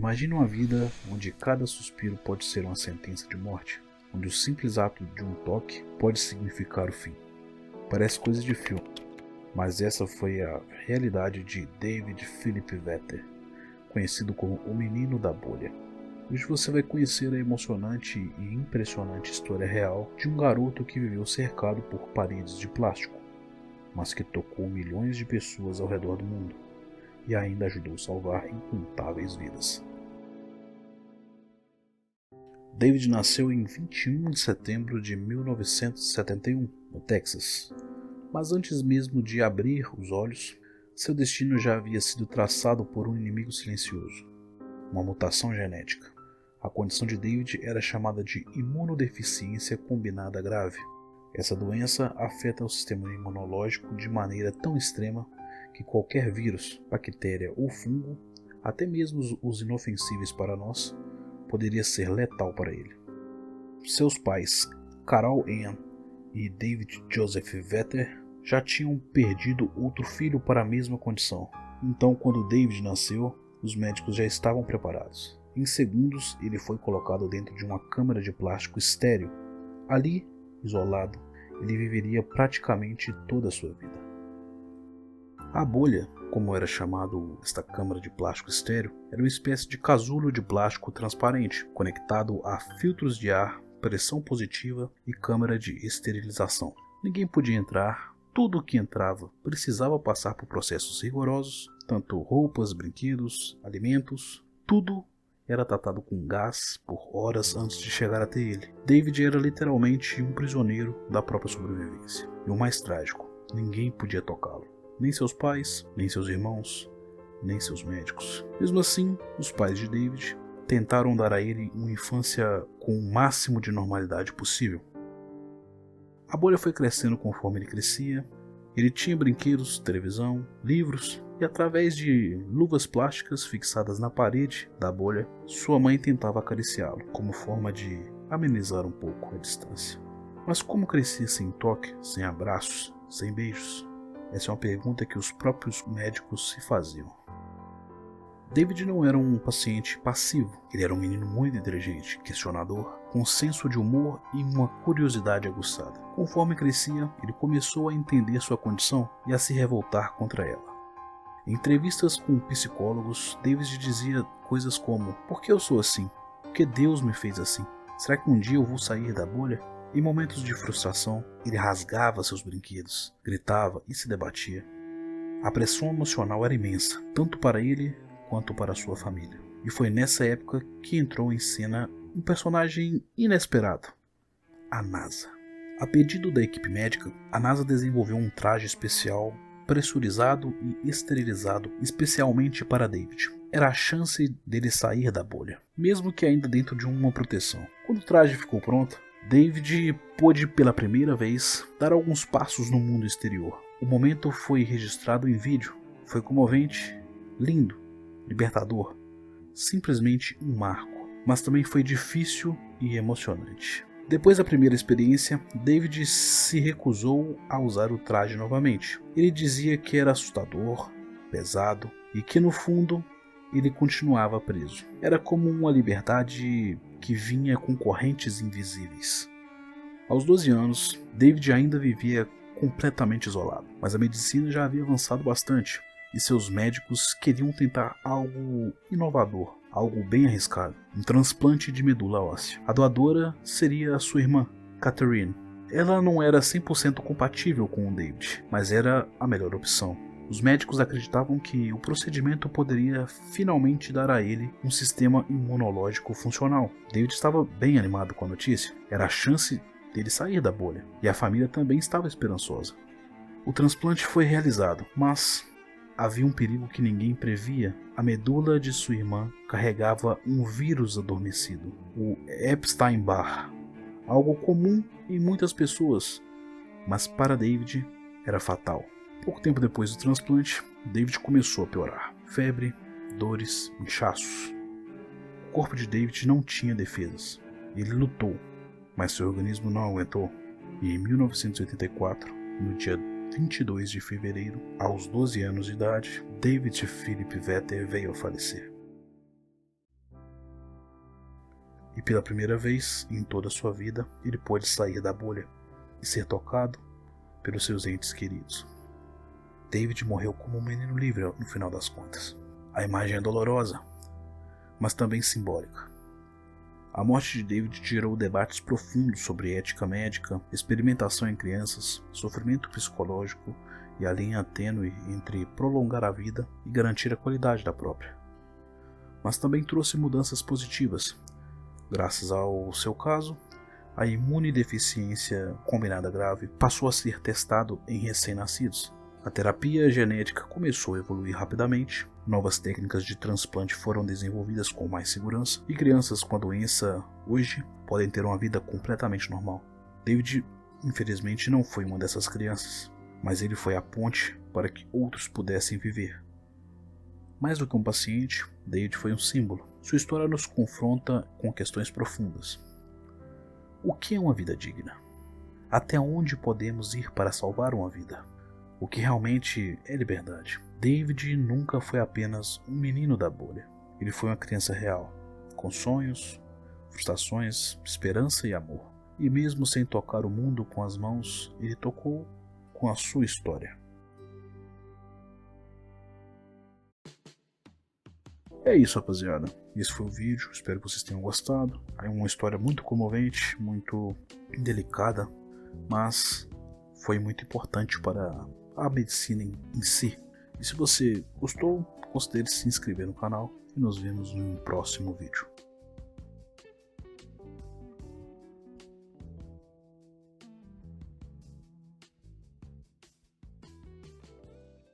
Imagine uma vida onde cada suspiro pode ser uma sentença de morte, onde o simples ato de um toque pode significar o fim. Parece coisa de filme, mas essa foi a realidade de David Philip Vetter, conhecido como o Menino da Bolha. Hoje você vai conhecer a emocionante e impressionante história real de um garoto que viveu cercado por paredes de plástico, mas que tocou milhões de pessoas ao redor do mundo e ainda ajudou a salvar incontáveis vidas. David nasceu em 21 de setembro de 1971, no Texas. Mas antes mesmo de abrir os olhos, seu destino já havia sido traçado por um inimigo silencioso, uma mutação genética. A condição de David era chamada de imunodeficiência combinada grave. Essa doença afeta o sistema imunológico de maneira tão extrema que qualquer vírus, bactéria ou fungo, até mesmo os inofensíveis para nós, poderia ser letal para ele. Seus pais, Carol Ann e David Joseph Vetter, já tinham perdido outro filho para a mesma condição. Então, quando David nasceu, os médicos já estavam preparados. Em segundos, ele foi colocado dentro de uma câmara de plástico estéril. Ali, isolado, ele viveria praticamente toda a sua vida. A bolha, como era chamado esta câmara de plástico estéril, era uma espécie de casulo de plástico transparente, conectado a filtros de ar, pressão positiva e câmara de esterilização. Ninguém podia entrar, tudo o que entrava precisava passar por processos rigorosos, tanto roupas, brinquedos, alimentos, tudo era tratado com gás por horas antes de chegar até ele. David era literalmente um prisioneiro da própria sobrevivência. E o mais trágico, ninguém podia tocá-lo. Nem seus pais, nem seus irmãos, nem seus médicos. Mesmo assim, os pais de David tentaram dar a ele uma infância com o máximo de normalidade possível. A bolha foi crescendo conforme ele crescia. Ele tinha brinquedos, televisão, livros e através de luvas plásticas fixadas na parede da bolha, sua mãe tentava acariciá-lo como forma de amenizar um pouco a distância. Mas como crescia sem toque, sem abraços, sem beijos? Essa é uma pergunta que os próprios médicos se faziam. David não era um paciente passivo, ele era um menino muito inteligente, questionador, com senso de humor e uma curiosidade aguçada. Conforme crescia, ele começou a entender sua condição e a se revoltar contra ela. Em entrevistas com psicólogos, David dizia coisas como: "Por que eu sou assim? Por que Deus me fez assim? Será que um dia eu vou sair da bolha?" Em momentos de frustração, ele rasgava seus brinquedos, gritava e se debatia. A pressão emocional era imensa, tanto para ele quanto para sua família. E foi nessa época que entrou em cena um personagem inesperado: a NASA. A pedido da equipe médica, a NASA desenvolveu um traje especial, pressurizado e esterilizado especialmente para David. Era a chance dele sair da bolha, mesmo que ainda dentro de uma proteção. Quando o traje ficou pronto, David pôde pela primeira vez dar alguns passos no mundo exterior. O momento foi registrado em vídeo. Foi comovente, lindo, libertador, simplesmente um marco, mas também foi difícil e emocionante. Depois da primeira experiência, David se recusou a usar o traje novamente. Ele dizia que era assustador, pesado e que no fundo ele continuava preso. Era como uma liberdade que vinha com correntes invisíveis. Aos 12 anos, David ainda vivia completamente isolado, mas a medicina já havia avançado bastante e seus médicos queriam tentar algo inovador, algo bem arriscado, um transplante de medula óssea. A doadora seria a sua irmã, Catherine. Ela não era 100% compatível com o David, mas era a melhor opção. Os médicos acreditavam que o procedimento poderia finalmente dar a ele um sistema imunológico funcional. David estava bem animado com a notícia. Era a chance dele sair da bolha, e a família também estava esperançosa. O transplante foi realizado, mas havia um perigo que ninguém previa. A medula de sua irmã carregava um vírus adormecido, o Epstein-Barr, algo comum em muitas pessoas, mas para David era fatal. Pouco tempo depois do transplante, David começou a piorar. Febre, dores, inchaços. O corpo de David não tinha defesas. Ele lutou, mas seu organismo não aguentou. E em 1984, no dia 22 de fevereiro, aos 12 anos de idade, David Philip Vetter veio a falecer. E pela primeira vez em toda a sua vida, ele pôde sair da bolha e ser tocado pelos seus entes queridos. David morreu como um menino livre no final das contas. A imagem é dolorosa, mas também simbólica. A morte de David gerou debates profundos sobre ética médica, experimentação em crianças, sofrimento psicológico e a linha tênue entre prolongar a vida e garantir a qualidade da própria. Mas também trouxe mudanças positivas. Graças ao seu caso, a imunodeficiência combinada grave passou a ser testado em recém-nascidos. A terapia genética começou a evoluir rapidamente, novas técnicas de transplante foram desenvolvidas com mais segurança e crianças com a doença hoje podem ter uma vida completamente normal. David, infelizmente, não foi uma dessas crianças, mas ele foi a ponte para que outros pudessem viver. Mais do que um paciente, David foi um símbolo. Sua história nos confronta com questões profundas. O que é uma vida digna? Até onde podemos ir para salvar uma vida? O que realmente é liberdade? David nunca foi apenas um menino da bolha. Ele foi uma criança real, com sonhos, frustrações, esperança e amor. E mesmo sem tocar o mundo com as mãos, ele tocou com a sua história. É isso, rapaziada. Esse foi o vídeo, espero que vocês tenham gostado. É uma história muito comovente, muito delicada, mas foi muito importante para a medicina em si. E se você gostou, considere se inscrever no canal e nos vemos no próximo vídeo.